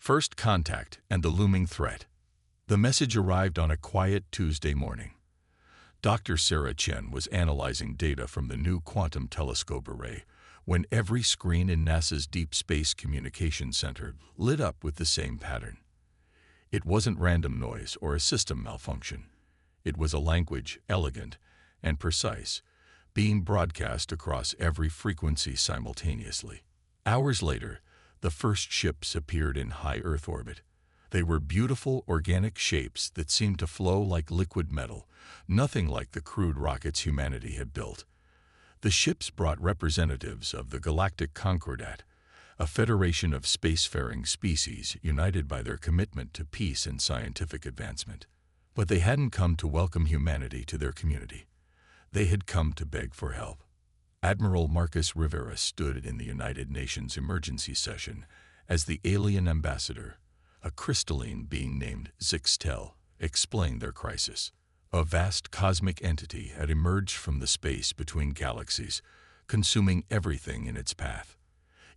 First contact and the looming threat. The message arrived on a quiet Tuesday morning. Dr. Sarah Chen was analyzing data from the new quantum telescope array when every screen in NASA's Deep Space Communications Center lit up with the same pattern. It wasn't random noise or a system malfunction. It was a language, elegant and precise, being broadcast across every frequency simultaneously. Hours later, the first ships appeared in high Earth orbit. They were beautiful organic shapes that seemed to flow like liquid metal, nothing like the crude rockets humanity had built. The ships brought representatives of the Galactic Concordat, a federation of spacefaring species united by their commitment to peace and scientific advancement. But they hadn't come to welcome humanity to their community. They had come to beg for help. Admiral Marcus Rivera stood in the United Nations emergency session as the alien ambassador. A crystalline being named Zixtel explained their crisis. A vast cosmic entity had emerged from the space between galaxies, consuming everything in its path.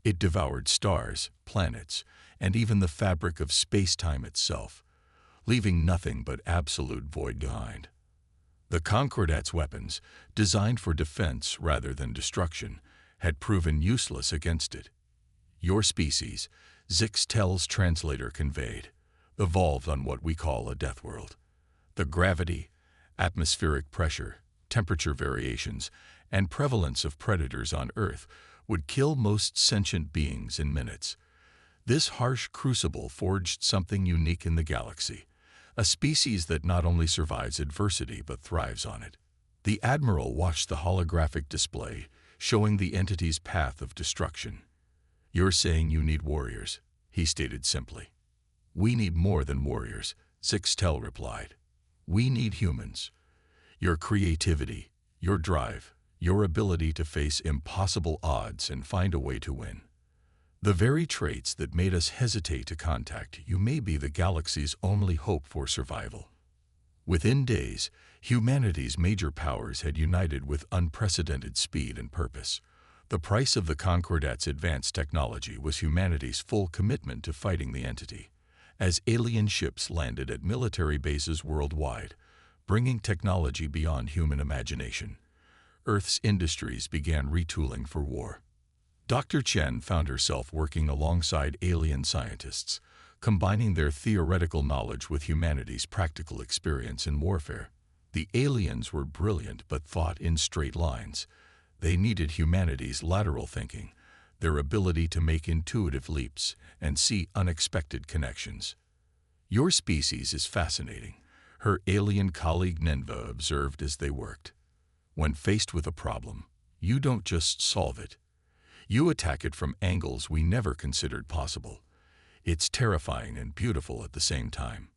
It devoured stars, planets, and even the fabric of space-time itself, leaving nothing but absolute void behind. The Concordat's weapons, designed for defense rather than destruction, had proven useless against it. Your species, Zixtel's translator conveyed, evolved on what we call a death world. The gravity, atmospheric pressure, temperature variations, and prevalence of predators on Earth would kill most sentient beings in minutes. This harsh crucible forged something unique in the galaxy, a species that not only survives adversity but thrives on it. The Admiral watched the holographic display, showing the entity's path of destruction. "You're saying you need warriors," he stated simply. "We need more than warriors," Zixtel replied. "We need humans. Your creativity, your drive, your ability to face impossible odds and find a way to win. The very traits that made us hesitate to contact you may be the galaxy's only hope for survival." Within days, humanity's major powers had united with unprecedented speed and purpose. The price of the Concordat's advanced technology was humanity's full commitment to fighting the entity. As alien ships landed at military bases worldwide, bringing technology beyond human imagination, Earth's industries began retooling for war. Dr. Chen found herself working alongside alien scientists, combining their theoretical knowledge with humanity's practical experience in warfare. The aliens were brilliant but thought in straight lines. They needed humanity's lateral thinking, their ability to make intuitive leaps and see unexpected connections. "Your species is fascinating," her alien colleague Nenva observed as they worked. "When faced with a problem, you don't just solve it. You attack it from angles we never considered possible. It's terrifying and beautiful at the same time."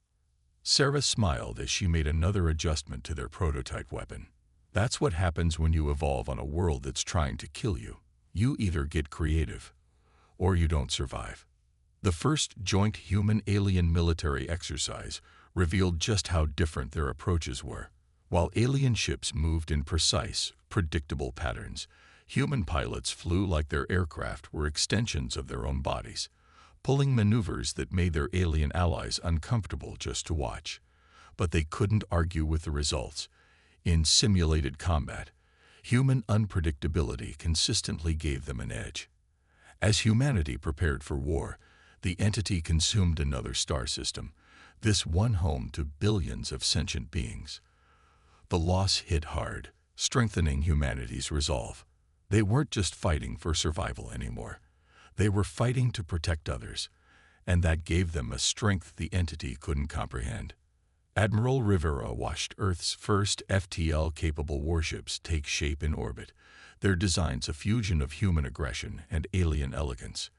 Sarah smiled as she made another adjustment to their prototype weapon. "That's what happens when you evolve on a world that's trying to kill you. You either get creative, or you don't survive." The first joint human-alien military exercise revealed just how different their approaches were. While alien ships moved in precise, predictable patterns, human pilots flew like their aircraft were extensions of their own bodies, pulling maneuvers that made their alien allies uncomfortable just to watch. But they couldn't argue with the results. In simulated combat, human unpredictability consistently gave them an edge. As humanity prepared for war, the entity consumed another star system, this one home to billions of sentient beings. The loss hit hard, strengthening humanity's resolve. They weren't just fighting for survival anymore. They were fighting to protect others, and that gave them a strength the entity couldn't comprehend. Admiral Rivera watched Earth's first FTL-capable warships take shape in orbit, their designs a fusion of human aggression and alien elegance.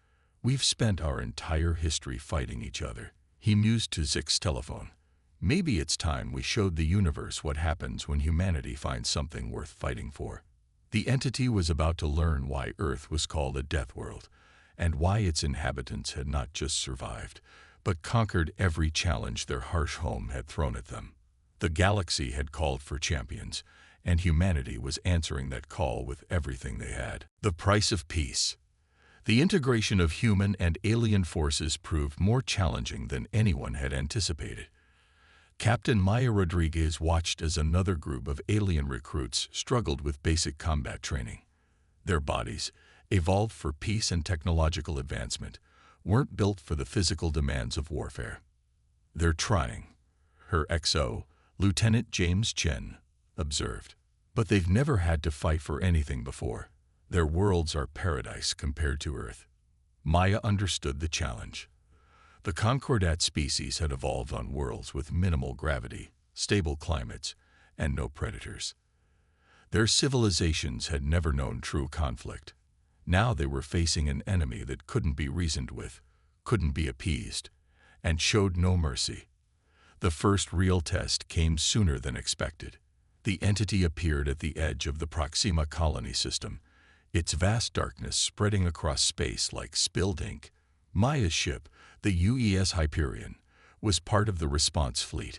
"We've spent our entire history fighting each other," he mused to Zix's telephone. "Maybe it's time we showed the universe what happens when humanity finds something worth fighting for." The entity was about to learn why Earth was called a death world, and why its inhabitants had not just survived, but conquered every challenge their harsh home had thrown at them. The galaxy had called for champions, and humanity was answering that call with everything they had. The price of peace. The integration of human and alien forces proved more challenging than anyone had anticipated. Captain Maya Rodriguez watched as another group of alien recruits struggled with basic combat training. Their bodies, evolved for peace and technological advancement, weren't built for the physical demands of warfare. "They're trying," her XO, Lieutenant James Chen, observed. "But they've never had to fight for anything before. Their worlds are paradise compared to Earth." Maya understood the challenge. The Concordat species had evolved on worlds with minimal gravity, stable climates, and no predators. Their civilizations had never known true conflict. Now they were facing an enemy that couldn't be reasoned with, couldn't be appeased, and showed no mercy. The first real test came sooner than expected. The entity appeared at the edge of the Proxima colony system, its vast darkness spreading across space like spilled ink. Maya's ship, the UES Hyperion, was part of the response fleet.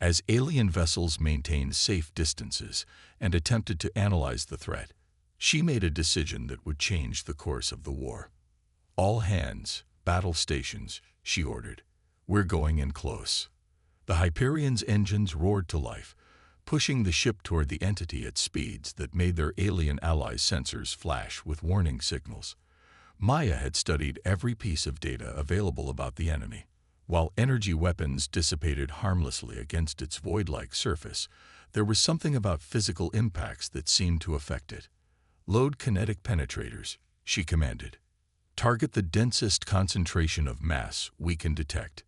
As alien vessels maintained safe distances and attempted to analyze the threat, she made a decision that would change the course of the war. "All hands, battle stations," she ordered. "We're going in close." The Hyperion's engines roared to life, pushing the ship toward the entity at speeds that made their alien allies' sensors flash with warning signals. Maya had studied every piece of data available about the enemy. While energy weapons dissipated harmlessly against its void-like surface, there was something about physical impacts that seemed to affect it. "Load kinetic penetrators," she commanded. "Target the densest concentration of mass we can detect."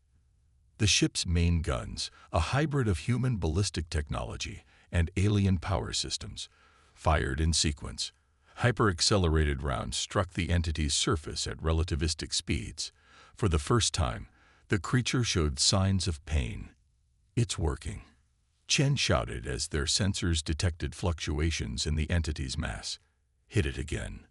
The ship's main guns, a hybrid of human ballistic technology and alien power systems, fired in sequence. Hyper-accelerated rounds struck the entity's surface at relativistic speeds. For the first time, the creature showed signs of pain. "It's working," Chen shouted as their sensors detected fluctuations in the entity's mass. "Hit it again."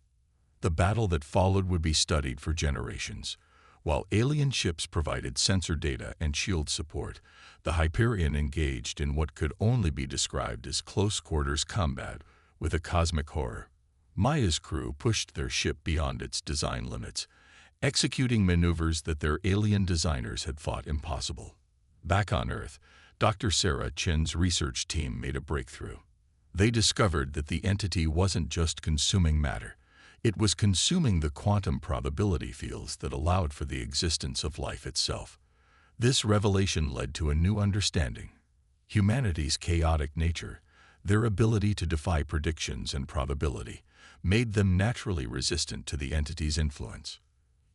The battle that followed would be studied for generations. While alien ships provided sensor data and shield support, the Hyperion engaged in what could only be described as close-quarters combat with a cosmic horror. Maya's crew pushed their ship beyond its design limits, executing maneuvers that their alien designers had thought impossible. Back on Earth, Dr. Sarah Chen's research team made a breakthrough. They discovered that the entity wasn't just consuming matter. It was consuming the quantum probability fields that allowed for the existence of life itself. This revelation led to a new understanding. Humanity's chaotic nature, their ability to defy predictions and probability, made them naturally resistant to the entity's influence.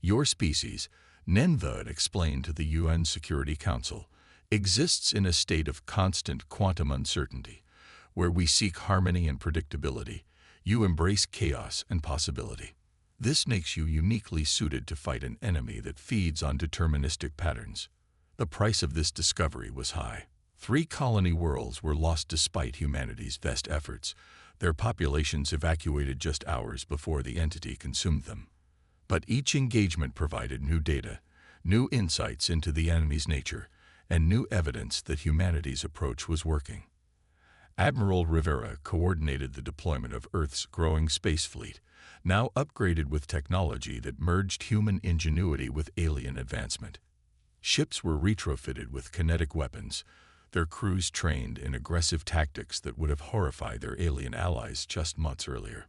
"Your species," Nenvud explained to the UN Security Council, "exists in a state of constant quantum uncertainty, where we seek harmony and predictability. You embrace chaos and possibility. This makes you uniquely suited to fight an enemy that feeds on deterministic patterns." The price of this discovery was high. 3 colony worlds were lost despite humanity's best efforts. Their populations evacuated just hours before the entity consumed them. But each engagement provided new data, new insights into the enemy's nature, and new evidence that humanity's approach was working. Admiral Rivera coordinated the deployment of Earth's growing space fleet, now upgraded with technology that merged human ingenuity with alien advancement. Ships were retrofitted with kinetic weapons, their crews trained in aggressive tactics that would have horrified their alien allies just months earlier.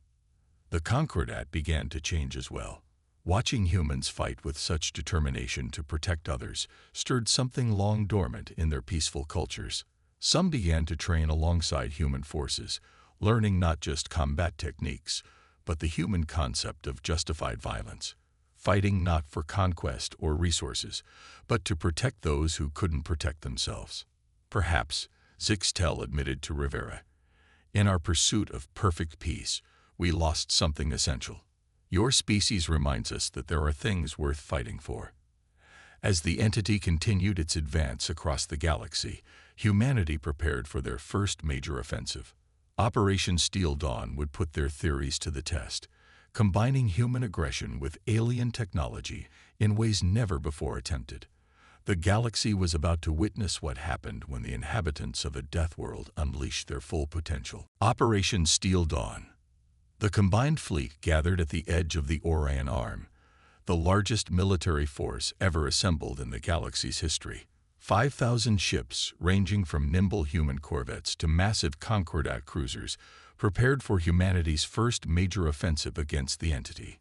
The Concordat began to change as well. Watching humans fight with such determination to protect others stirred something long dormant in their peaceful cultures. Some began to train alongside human forces, learning not just combat techniques, but the human concept of justified violence, fighting not for conquest or resources, but to protect those who couldn't protect themselves. "Perhaps," Zixtel admitted to Rivera, "in our pursuit of perfect peace, we lost something essential. Your species reminds us that there are things worth fighting for." As the entity continued its advance across the galaxy, humanity prepared for their first major offensive. Operation Steel Dawn would put their theories to the test, combining human aggression with alien technology in ways never before attempted. The galaxy was about to witness what happened when the inhabitants of a death world unleashed their full potential. Operation Steel Dawn. The combined fleet gathered at the edge of the Orion Arm, the largest military force ever assembled in the galaxy's history. 5,000 ships, ranging from nimble human corvettes to massive Concordat cruisers, prepared for humanity's first major offensive against the entity.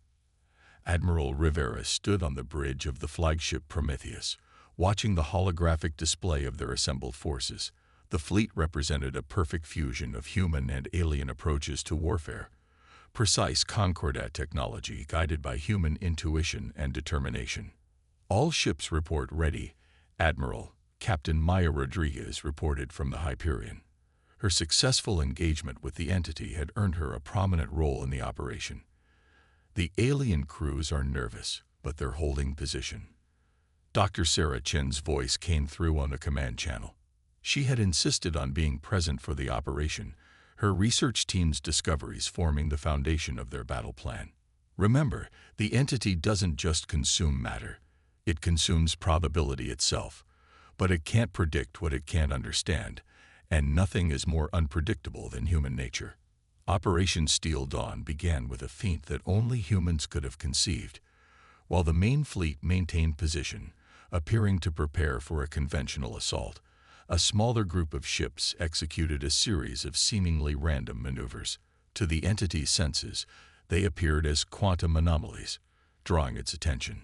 Admiral Rivera stood on the bridge of the flagship Prometheus, watching the holographic display of their assembled forces. The fleet represented a perfect fusion of human and alien approaches to warfare. Precise Concordat technology guided by human intuition and determination. All ships report ready, Admiral. Captain Maya Rodriguez reported from the Hyperion. Her successful engagement with the entity had earned her a prominent role in the operation. The alien crews are nervous, but they're holding position. Dr. Sarah Chen's voice came through on the command channel. She had insisted on being present for the operation, her research team's discoveries forming the foundation of their battle plan. Remember, the entity doesn't just consume matter. It consumes probability itself, but it can't predict what it can't understand, and nothing is more unpredictable than human nature. Operation Steel Dawn began with a feat that only humans could have conceived. While the main fleet maintained position, appearing to prepare for a conventional assault, a smaller group of ships executed a series of seemingly random maneuvers. To the entity's senses, they appeared as quantum anomalies, drawing its attention.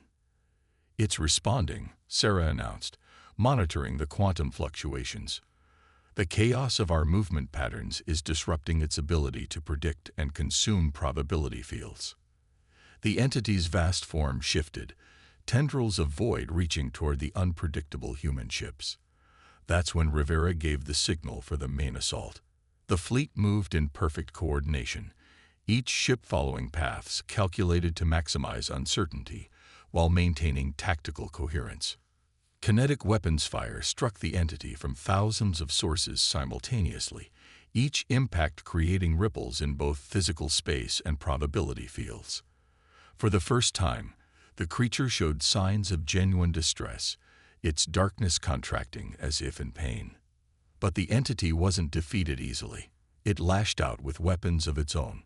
"It's responding," Sarah announced, monitoring the quantum fluctuations. "The chaos of our movement patterns is disrupting its ability to predict and consume probability fields." The entity's vast form shifted, tendrils of void reaching toward the unpredictable human ships. That's when Rivera gave the signal for the main assault. The fleet moved in perfect coordination, each ship following paths calculated to maximize uncertainty while maintaining tactical coherence. Kinetic weapons fire struck the entity from thousands of sources simultaneously, each impact creating ripples in both physical space and probability fields. For the first time, the creature showed signs of genuine distress, its darkness contracting as if in pain. But the entity wasn't defeated easily. It lashed out with weapons of its own,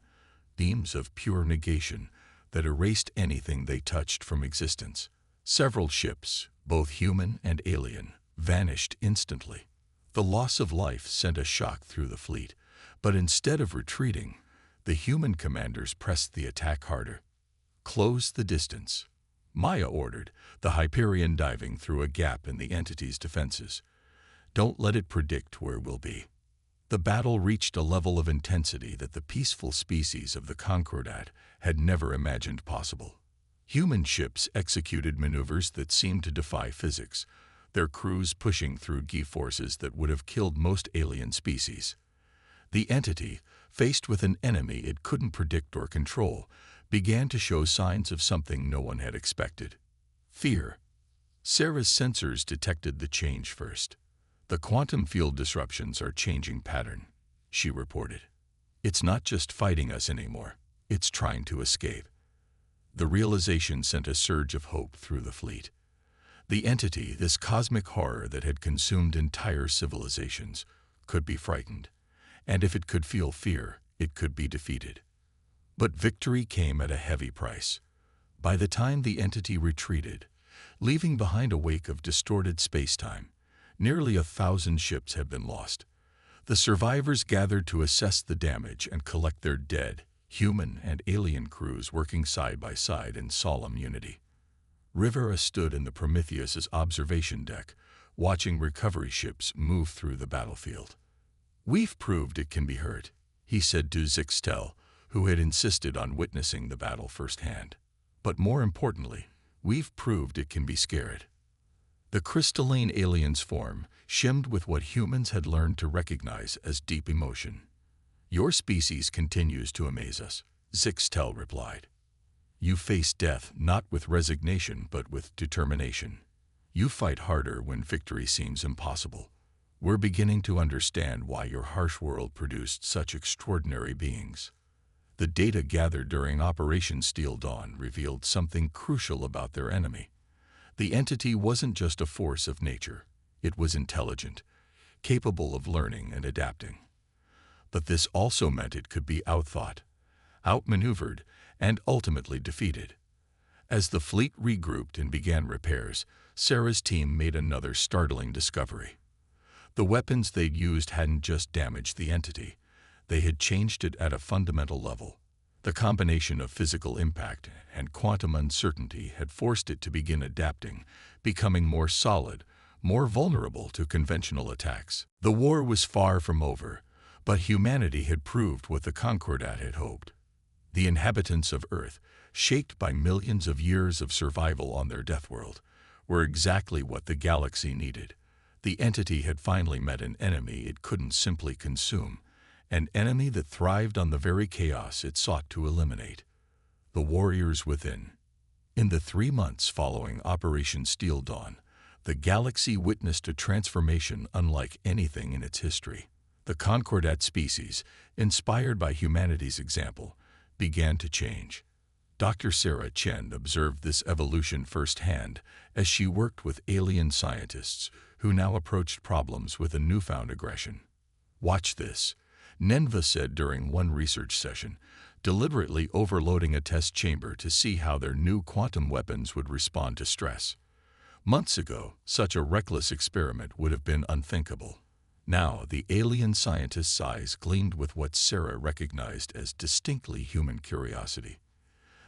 beams of pure negation that erased anything they touched from existence. Several ships, both human and alien, vanished instantly. The loss of life sent a shock through the fleet, but instead of retreating, the human commanders pressed the attack harder. "Close the distance," Maya ordered, the Hyperion diving through a gap in the entity's defenses. "Don't let it predict where we'll be." The battle reached a level of intensity that the peaceful species of the Concordat had never imagined possible. Human ships executed maneuvers that seemed to defy physics, their crews pushing through G-forces that would have killed most alien species. The entity, faced with an enemy it couldn't predict or control, began to show signs of something no one had expected: fear. Sarah's sensors detected the change first. "The quantum field disruptions are changing pattern," she reported. "It's not just fighting us anymore, it's trying to escape." The realization sent a surge of hope through the fleet. The entity, this cosmic horror that had consumed entire civilizations, could be frightened, and if it could feel fear, it could be defeated. But victory came at a heavy price. By the time the entity retreated, leaving behind a wake of distorted space-time, nearly 1,000 ships had been lost. The survivors gathered to assess the damage and collect their dead, human and alien crews working side by side in solemn unity. Rivera stood in the Prometheus's observation deck, watching recovery ships move through the battlefield. "We've proved it can be hurt," he said to Zixtel, who had insisted on witnessing the battle firsthand. "But more importantly, we've proved it can be scared." The crystalline alien's form shimmed with what humans had learned to recognize as deep emotion. "Your species continues to amaze us," Zixtel replied. "You face death not with resignation but with determination. You fight harder when victory seems impossible. We're beginning to understand why your harsh world produced such extraordinary beings." The data gathered during Operation Steel Dawn revealed something crucial about their enemy. The entity wasn't just a force of nature. It was intelligent, capable of learning and adapting. But this also meant it could be outthought, outmaneuvered, and ultimately defeated. As the fleet regrouped and began repairs, Sarah's team made another startling discovery. The weapons they'd used hadn't just damaged the entity, they had changed it at a fundamental level. The combination of physical impact and quantum uncertainty had forced it to begin adapting, becoming more solid, more vulnerable to conventional attacks. The war was far from over, but humanity had proved what the Concordat had hoped. The inhabitants of Earth, shaped by millions of years of survival on their death world, were exactly what the galaxy needed. The entity had finally met an enemy it couldn't simply consume, an enemy that thrived on the very chaos it sought to eliminate. The warriors within. In the 3 months following Operation Steel Dawn, the galaxy witnessed a transformation unlike anything in its history. The Concordat species, inspired by humanity's example, began to change. Dr. Sarah Chen observed this evolution firsthand as she worked with alien scientists who now approached problems with a newfound aggression. "Watch this," Nenva said during one research session, deliberately overloading a test chamber to see how their new quantum weapons would respond to stress. Months ago, such a reckless experiment would have been unthinkable. Now, the alien scientist's eyes gleamed with what Sarah recognized as distinctly human curiosity.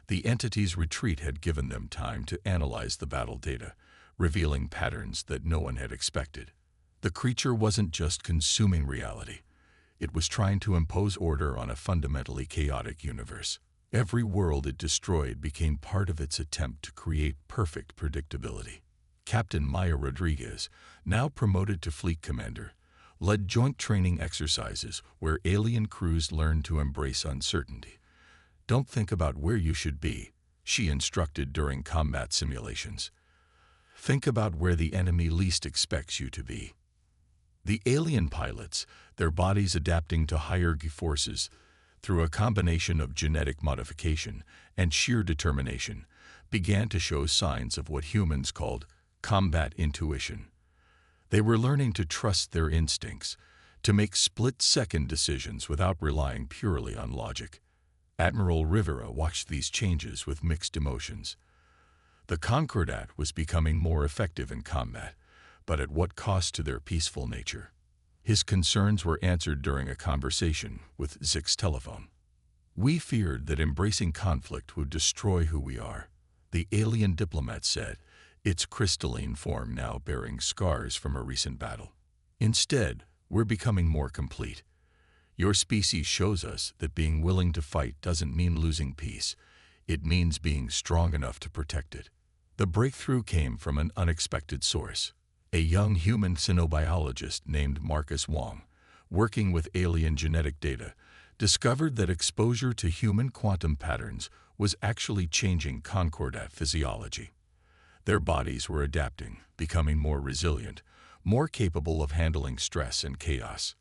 The entity's retreat had given them time to analyze the battle data, revealing patterns that no one had expected. The creature wasn't just consuming reality. It was trying to impose order on a fundamentally chaotic universe. Every world it destroyed became part of its attempt to create perfect predictability. Captain Maya Rodriguez, now promoted to fleet commander, led joint training exercises where alien crews learned to embrace uncertainty. "Don't think about where you should be," she instructed during combat simulations. "Think about where the enemy least expects you to be." The alien pilots, their bodies adapting to higher forces through a combination of genetic modification and sheer determination, began to show signs of what humans called combat intuition. They were learning to trust their instincts, to make split-second decisions without relying purely on logic. Admiral Rivera watched these changes with mixed emotions. The Concordat was becoming more effective in combat, but at what cost to their peaceful nature? His concerns were answered during a conversation with Zix's telephone. "We feared that embracing conflict would destroy who we are," the alien diplomat said, its crystalline form now bearing scars from a recent battle. "Instead, we're becoming more complete. Your species shows us that being willing to fight doesn't mean losing peace. It means being strong enough to protect it." The breakthrough came from an unexpected source. A young human xenobiologist named Marcus Wong, working with alien genetic data, discovered that exposure to human quantum patterns was actually changing Concordat physiology. Their bodies were adapting, becoming more resilient, more capable of handling stress and chaos.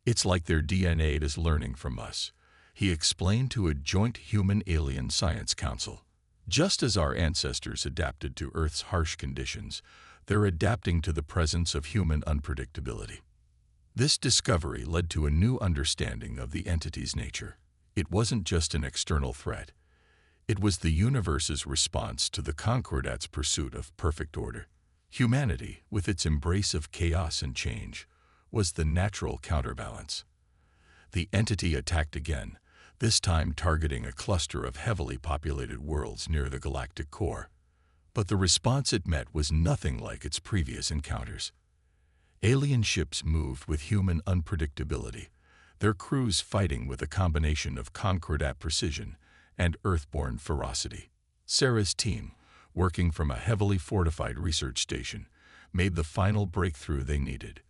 "It's like their DNA is learning from us," he explained to a joint human-alien science council. "Just as our ancestors adapted to Earth's harsh conditions, they're adapting to the presence of human unpredictability." This discovery led to a new understanding of the entity's nature. It wasn't just an external threat. It was the universe's response to the Concordat's pursuit of perfect order. Humanity, with its embrace of chaos and change, was the natural counterbalance. The entity attacked again, this time targeting a cluster of heavily populated worlds near the galactic core. But the response it met was nothing like its previous encounters. Alien ships moved with human unpredictability, their crews fighting with a combination of Concordat precision and Earthborn ferocity. Sarah's team, working from a heavily fortified research station, made the final breakthrough they needed.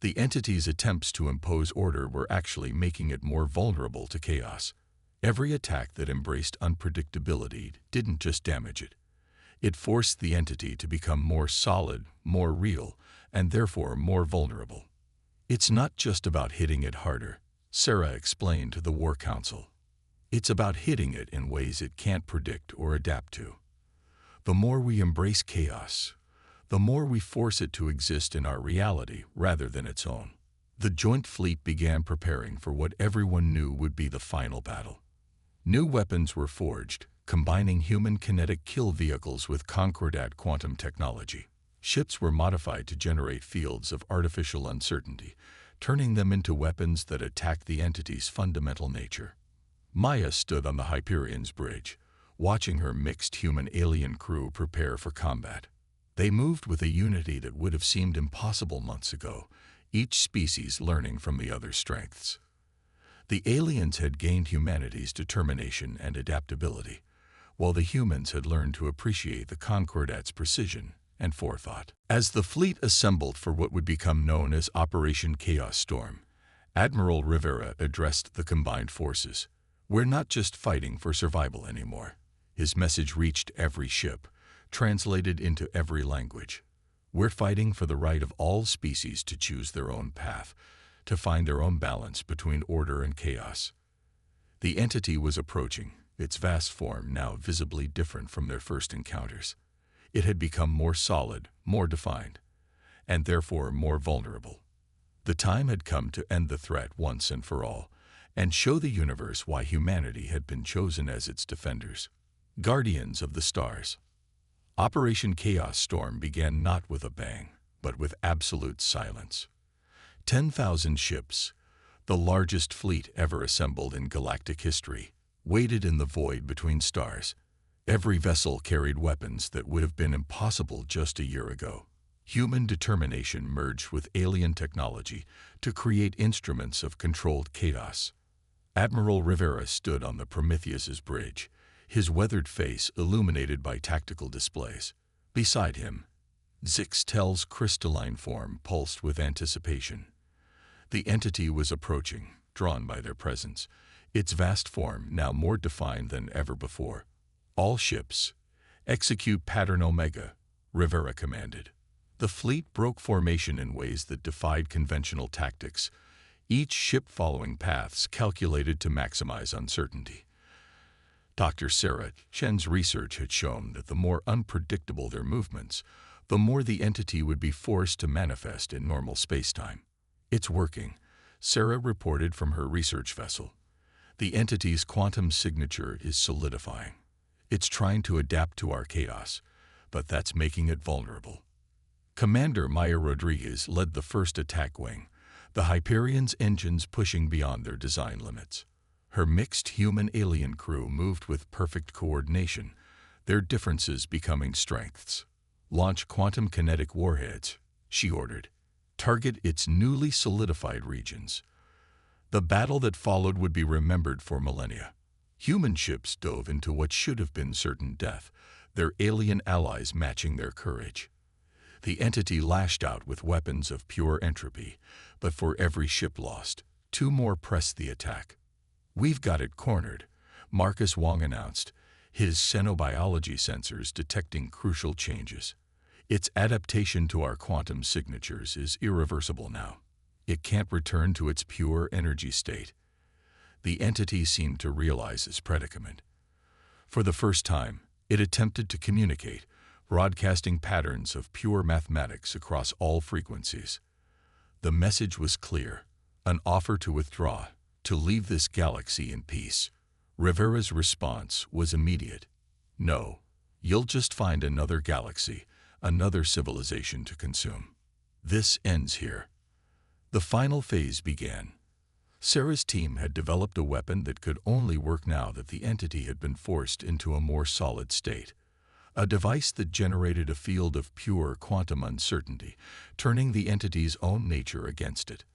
The entity's attempts to impose order were actually making it more vulnerable to chaos. Every attack that embraced unpredictability didn't just damage it. It forced the entity to become more solid, more real, and therefore more vulnerable. "It's not just about hitting it harder," Sarah explained to the War Council. "It's about hitting it in ways it can't predict or adapt to. The more we embrace chaos, the more we force it to exist in our reality rather than its own." The joint fleet began preparing for what everyone knew would be the final battle. New weapons were forged, combining human kinetic kill vehicles with concordat quantum technology. Ships were modified to generate fields of artificial uncertainty, turning them into weapons that attacked the entity's fundamental nature. Maya stood on the Hyperion's bridge, watching her mixed human-alien crew prepare for combat. They moved with a unity that would have seemed impossible months ago, each species learning from the other's strengths. The aliens had gained humanity's determination and adaptability, while the humans had learned to appreciate the concordat's precision and forethought. As the fleet assembled for what would become known as Operation Chaos Storm, Admiral Rivera addressed the combined forces. "We're not just fighting for survival anymore." His message reached every ship, translated into every language. "We're fighting for the right of all species to choose their own path, to find their own balance between order and chaos." The entity was approaching, its vast form now visibly different from their first encounters. It had become more solid, more defined, and therefore more vulnerable. The time had come to end the threat once and for all, and show the universe why humanity had been chosen as its defenders. Guardians of the Stars. Operation Chaos Storm began not with a bang, but with absolute silence. 10,000 ships, the largest fleet ever assembled in galactic history, waited in the void between stars. Every vessel carried weapons that would have been impossible just a year ago. Human determination merged with alien technology to create instruments of controlled chaos. Admiral Rivera stood on the Prometheus's bridge, his weathered face illuminated by tactical displays. Beside him, Zixtel's crystalline form pulsed with anticipation. The entity was approaching, drawn by their presence, its vast form now more defined than ever before. "All ships, execute Pattern Omega," Rivera commanded. The fleet broke formation in ways that defied conventional tactics, each ship following paths calculated to maximize uncertainty. Dr. Sarah Chen's research had shown that the more unpredictable their movements, the more the entity would be forced to manifest in normal spacetime. "It's working," Sarah reported from her research vessel. "The entity's quantum signature is solidifying. It's trying to adapt to our chaos, but that's making it vulnerable." Commander Maya Rodriguez led the first attack wing, the Hyperion's engines pushing beyond their design limits. Her mixed human-alien crew moved with perfect coordination, their differences becoming strengths. "Launch quantum kinetic warheads," she ordered. "Target its newly solidified regions." The battle that followed would be remembered for millennia. Human ships dove into what should have been certain death, their alien allies matching their courage. The entity lashed out with weapons of pure entropy, but for every ship lost, 2 more pressed the attack. "We've got it cornered," Marcus Wong announced, his xenobiology sensors detecting crucial changes. "Its adaptation to our quantum signatures is irreversible now. It can't return to its pure energy state." The entity seemed to realize its predicament. For the first time, it attempted to communicate, broadcasting patterns of pure mathematics across all frequencies. The message was clear, an offer to withdraw, to leave this galaxy in peace. Rivera's response was immediate. "No, you'll just find another galaxy, another civilization to consume. This ends here." The final phase began. Sarah's team had developed a weapon that could only work now that the entity had been forced into a more solid state. A device that generated a field of pure quantum uncertainty, turning the entity's own nature against it.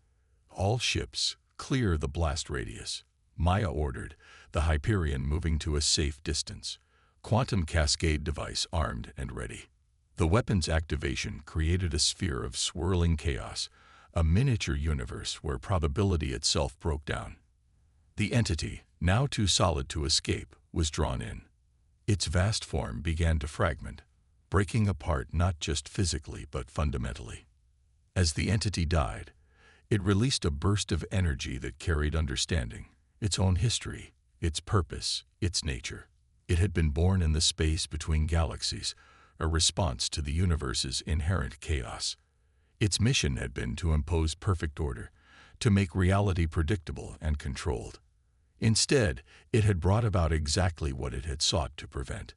"All ships, clear the blast radius," Maya ordered, the Hyperion moving to a safe distance. Quantum cascade device armed and ready. The weapon's activation created a sphere of swirling chaos, a miniature universe where probability itself broke down. The entity, now too solid to escape, was drawn in. Its vast form began to fragment, breaking apart not just physically but fundamentally. As the entity died, it released a burst of energy that carried understanding, its own history, its purpose, its nature. It had been born in the space between galaxies, a response to the universe's inherent chaos. Its mission had been to impose perfect order, to make reality predictable and controlled. Instead, it had brought about exactly what it had sought to prevent: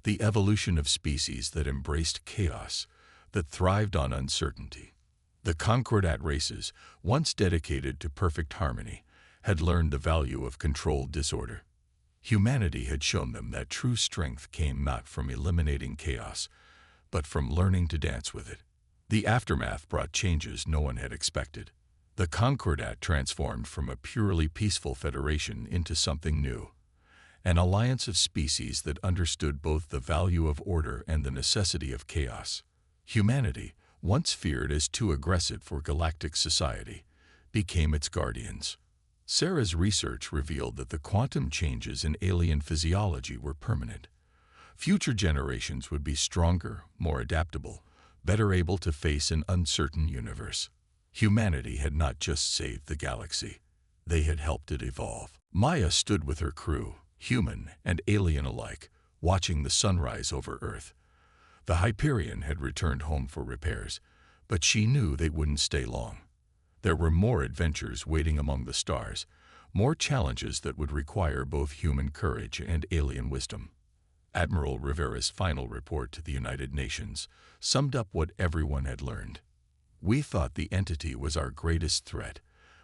the evolution of species that embraced chaos, that thrived on uncertainty. The Concordat races, once dedicated to perfect harmony, had learned the value of controlled disorder. Humanity had shown them that true strength came not from eliminating chaos, but from learning to dance with it. The aftermath brought changes no one had expected. The Concordat transformed from a purely peaceful federation into something new, an alliance of species that understood both the value of order and the necessity of chaos. Humanity, once feared as too aggressive for galactic society, became its guardians. Sarah's research revealed that the quantum changes in alien physiology were permanent. Future generations would be stronger, more adaptable, better able to face an uncertain universe. Humanity had not just saved the galaxy, they had helped it evolve. Maya stood with her crew, human and alien alike, watching the sunrise over Earth. The Hyperion had returned home for repairs, but she knew they wouldn't stay long. There were more adventures waiting among the stars, more challenges that would require both human courage and alien wisdom. Admiral Rivera's final report to the United Nations summed up what everyone had learned. We thought the entity was our greatest threat,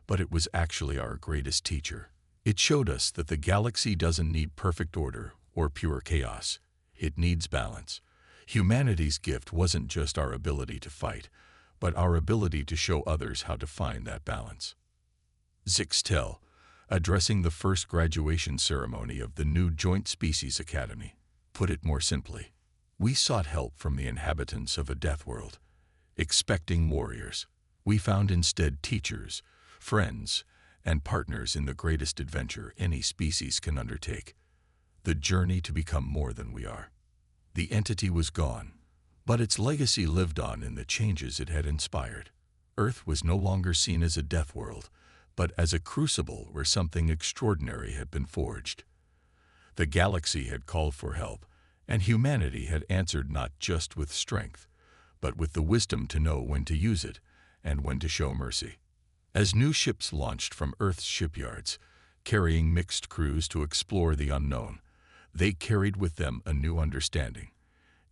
but it was actually our greatest teacher. It showed us that the galaxy doesn't need perfect order or pure chaos. It needs balance. Humanity's gift wasn't just our ability to fight, but our ability to show others how to find that balance. Zixtel, addressing the first graduation ceremony of the new Joint Species Academy, put it more simply: we sought help from the inhabitants of a death world, expecting warriors. We found instead teachers, friends, and partners in the greatest adventure any species can undertake: the journey to become more than we are. The entity was gone, but its legacy lived on in the changes it had inspired. Earth was no longer seen as a death world, but as a crucible where something extraordinary had been forged. The galaxy had called for help, and humanity had answered not just with strength, but with the wisdom to know when to use it and when to show mercy. As new ships launched from Earth's shipyards, carrying mixed crews to explore the unknown, they carried with them a new understanding.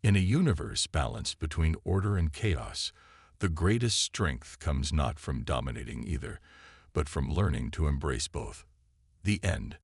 In a universe balanced between order and chaos, the greatest strength comes not from dominating either, but from learning to embrace both. The end.